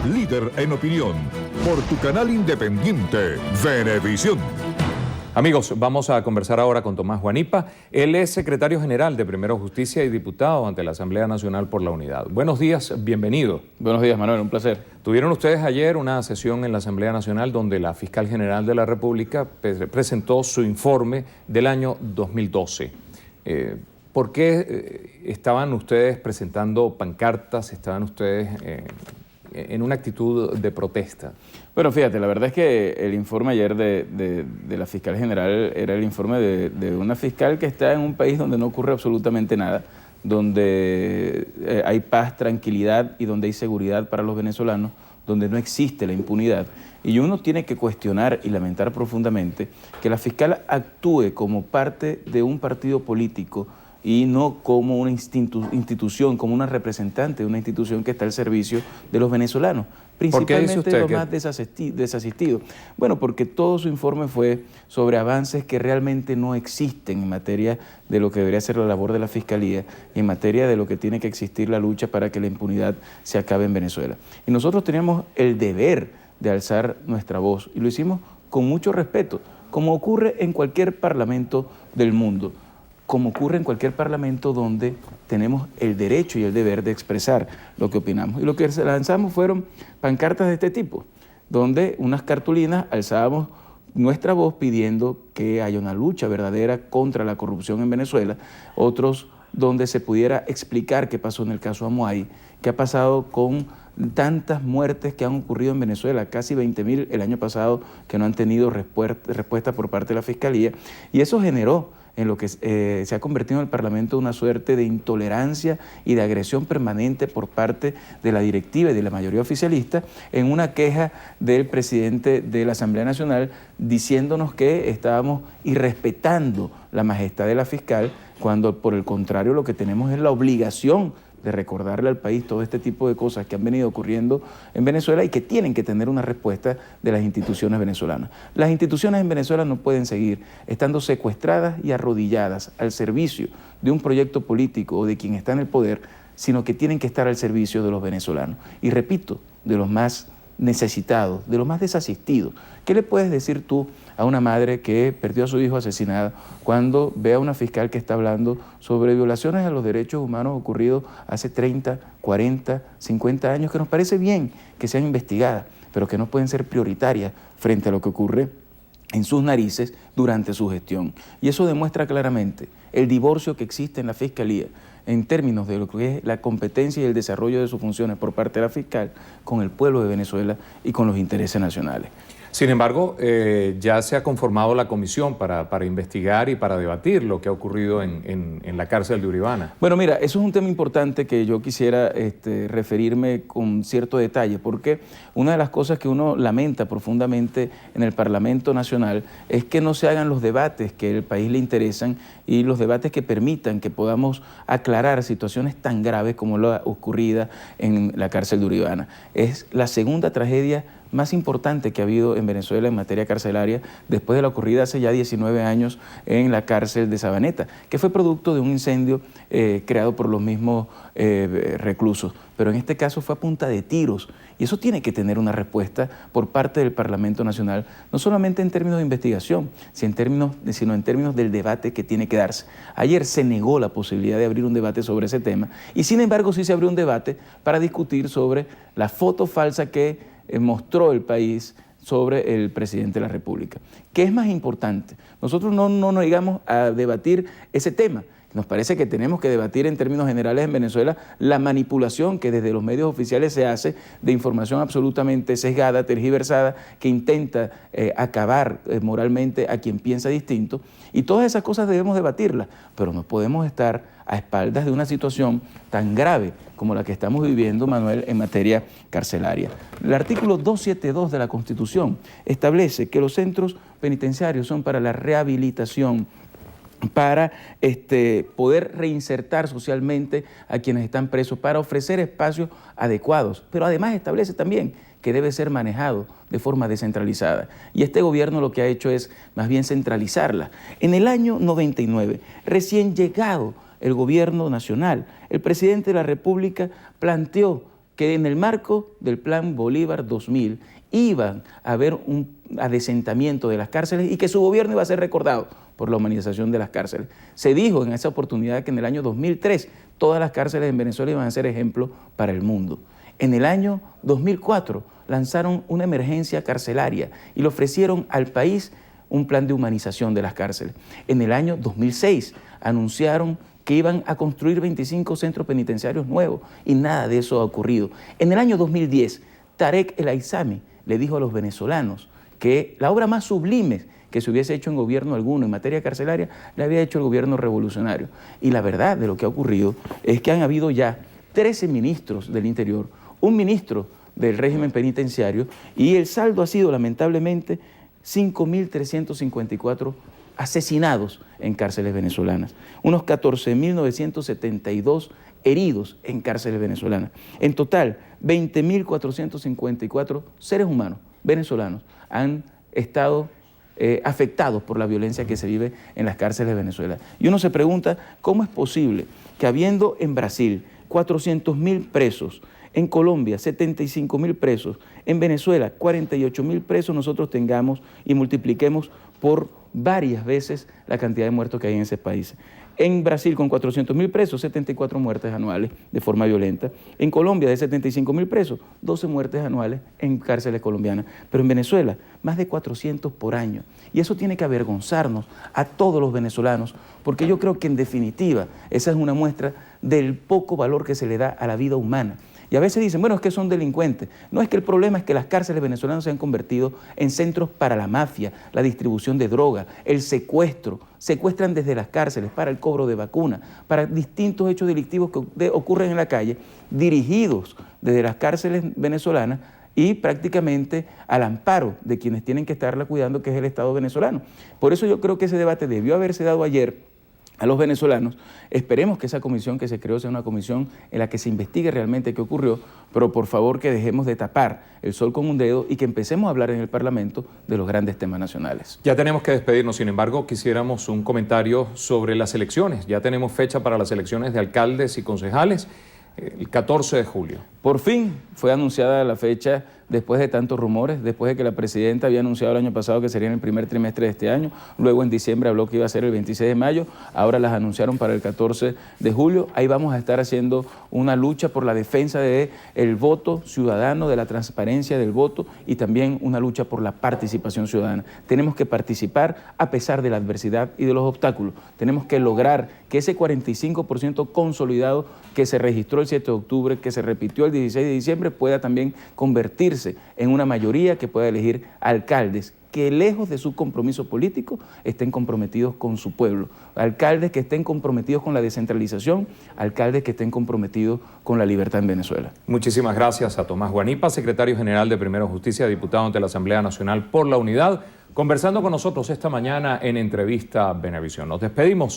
líder en opinión, por tu canal independiente, Venevisión. Amigos, vamos a conversar ahora con Tomás Guanipa. Él es secretario general de Primero Justicia y diputado ante la Asamblea Nacional por la Unidad. Buenos días, bienvenido. Buenos días, Manuel, un placer. Tuvieron ustedes ayer una sesión en la Asamblea Nacional donde la Fiscal General de la República presentó su informe del año 2012. ¿Por qué estaban ustedes presentando pancartas, estaban ustedes en una actitud de protesta? Bueno, fíjate, la verdad es que el informe ayer de la Fiscal General era el informe de una fiscal que está en un país donde no ocurre absolutamente nada, donde hay paz, tranquilidad y donde hay seguridad para los venezolanos, donde no existe la impunidad. Y uno tiene que cuestionar y lamentar profundamente que la fiscal actúe como parte de un partido político y no como una institución, como una representante de una institución que está al servicio de los venezolanos, principalmente los más desasistidos. Bueno, porque todo su informe fue sobre avances que realmente no existen en materia de lo que debería ser la labor de la Fiscalía y en materia de lo que tiene que existir la lucha para que la impunidad se acabe en Venezuela. Y nosotros teníamos el deber de alzar nuestra voz y lo hicimos con mucho respeto, como ocurre en cualquier parlamento del mundo, como ocurre en cualquier parlamento donde tenemos el derecho y el deber de expresar lo que opinamos. Y lo que lanzamos fueron pancartas de este tipo, donde unas cartulinas alzábamos nuestra voz pidiendo que haya una lucha verdadera contra la corrupción en Venezuela, otros donde se pudiera explicar qué pasó en el caso Amoay, qué ha pasado con tantas muertes que han ocurrido en Venezuela, casi 20.000 el año pasado que no han tenido respuesta por parte de la Fiscalía, y eso generó en lo que se ha convertido en el Parlamento una suerte de intolerancia y de agresión permanente por parte de la directiva y de la mayoría oficialista, en una queja del presidente de la Asamblea Nacional diciéndonos que estábamos irrespetando la majestad de la fiscal, cuando por el contrario lo que tenemos es la obligación de recordarle al país todo este tipo de cosas que han venido ocurriendo en Venezuela y que tienen que tener una respuesta de las instituciones venezolanas. Las instituciones en Venezuela no pueden seguir estando secuestradas y arrodilladas al servicio de un proyecto político o de quien está en el poder, sino que tienen que estar al servicio de los venezolanos. Y repito, de los más necesitados, de los más desasistidos. ¿Qué le puedes decir tú a una madre que perdió a su hijo asesinado cuando ve a una fiscal que está hablando sobre violaciones a los derechos humanos ocurridos hace 30, 40, 50 años, que nos parece bien que sean investigadas, pero que no pueden ser prioritarias frente a lo que ocurre en sus narices durante su gestión? Y eso demuestra claramente el divorcio que existe en la Fiscalía en términos de lo que es la competencia y el desarrollo de sus funciones por parte de la fiscal con el pueblo de Venezuela y con los intereses nacionales. Sin embargo, ya se ha conformado la comisión para investigar y para debatir lo que ha ocurrido en la cárcel de Uribana. Bueno, mira, eso es un tema importante que yo quisiera referirme con cierto detalle, porque una de las cosas que uno lamenta profundamente en el Parlamento Nacional es que no se hagan los debates que al país le interesan y los debates que permitan que podamos aclarar situaciones tan graves como la ocurrida en la cárcel de Uribana. Es la segunda tragedia más importante que ha habido en Venezuela en materia carcelaria después de la ocurrida hace ya 19 años en la cárcel de Sabaneta, que fue producto de un incendio creado por los mismos reclusos. Pero en este caso fue a punta de tiros y eso tiene que tener una respuesta por parte del Parlamento Nacional, no solamente en términos de investigación, sino en términos del debate que tiene que darse. Ayer se negó la posibilidad de abrir un debate sobre ese tema y sin embargo sí se abrió un debate para discutir sobre la foto falsa que mostró el país sobre el presidente de la República. ¿Qué es más importante? Nosotros no nos negamos a debatir ese tema. Nos parece que tenemos que debatir en términos generales en Venezuela la manipulación que desde los medios oficiales se hace de información absolutamente sesgada, tergiversada, que intenta acabar moralmente a quien piensa distinto. Y todas esas cosas debemos debatirlas, pero no podemos estar a espaldas de una situación tan grave como la que estamos viviendo, Manuel, en materia carcelaria. El artículo 272 de la Constitución establece que los centros penitenciarios son para la rehabilitación, para poder reinsertar socialmente a quienes están presos, para ofrecer espacios adecuados, pero además establece también que debe ser manejado de forma descentralizada. Y este gobierno lo que ha hecho es más bien centralizarla. En el año 99, recién llegado el gobierno nacional, el presidente de la República planteó que en el marco del Plan Bolívar 2000 iban a haber un adesentamiento de las cárceles y que su gobierno iba a ser recordado por la humanización de las cárceles. Se dijo en esa oportunidad que en el año 2003 todas las cárceles en Venezuela iban a ser ejemplo para el mundo. En el año 2004 lanzaron una emergencia carcelaria y le ofrecieron al país un plan de humanización de las cárceles. En el año 2006 anunciaron que iban a construir 25 centros penitenciarios nuevos y nada de eso ha ocurrido. En el año 2010, Tarek El Aissami le dijo a los venezolanos que la obra más sublime que se hubiese hecho en gobierno alguno en materia carcelaria la había hecho el gobierno revolucionario. Y la verdad de lo que ha ocurrido es que han habido ya 13 ministros del Interior, un ministro del régimen penitenciario y el saldo ha sido lamentablemente 5.354 asesinados en cárceles venezolanas, unos 14.972 heridos en cárceles venezolanas. En total, 20.454 seres humanos venezolanos han estado afectados por la violencia que se vive en las cárceles de Venezuela. Y uno se pregunta, ¿cómo es posible que habiendo en Brasil 400.000 presos, en Colombia 75.000 presos, en Venezuela 48.000 presos, nosotros tengamos y multipliquemos por varias veces la cantidad de muertos que hay en ese país? En Brasil, con 400.000 presos, 74 muertes anuales de forma violenta. En Colombia, de 75.000 presos, 12 muertes anuales en cárceles colombianas. Pero en Venezuela, más de 400 por año. Y eso tiene que avergonzarnos a todos los venezolanos, porque yo creo que en definitiva esa es una muestra del poco valor que se le da a la vida humana. Y a veces dicen, bueno, es que son delincuentes. No, es que el problema es que las cárceles venezolanas se han convertido en centros para la mafia, la distribución de droga, el secuestro. Secuestran desde las cárceles para el cobro de vacunas, para distintos hechos delictivos que ocurren en la calle, dirigidos desde las cárceles venezolanas y prácticamente al amparo de quienes tienen que estarla cuidando, que es el Estado venezolano. Por eso yo creo que ese debate debió haberse dado ayer a los venezolanos. Esperemos que esa comisión que se creó sea una comisión en la que se investigue realmente qué ocurrió, pero por favor que dejemos de tapar el sol con un dedo y que empecemos a hablar en el Parlamento de los grandes temas nacionales. Ya tenemos que despedirnos, sin embargo, quisiéramos un comentario sobre las elecciones. Ya tenemos fecha para las elecciones de alcaldes y concejales, el 14 de julio. Por fin fue anunciada la fecha después de tantos rumores, después de que la presidenta había anunciado el año pasado que sería en el primer trimestre de este año, luego en diciembre habló que iba a ser el 26 de mayo, ahora las anunciaron para el 14 de julio. Ahí vamos a estar haciendo una lucha por la defensa del voto ciudadano, de la transparencia del voto y también una lucha por la participación ciudadana. Tenemos que participar a pesar de la adversidad y de los obstáculos. Tenemos que lograr que ese 45% consolidado que se registró el 7 de octubre, que se repitió el 16 de diciembre, pueda también convertirse en una mayoría que pueda elegir alcaldes que lejos de su compromiso político estén comprometidos con su pueblo, alcaldes que estén comprometidos con la descentralización, alcaldes que estén comprometidos con la libertad en Venezuela. Muchísimas gracias a Tomás Guanipa, secretario general de Primero Justicia, diputado ante la Asamblea Nacional por la Unidad, conversando con nosotros esta mañana en Entrevista Venevisión. Nos despedimos.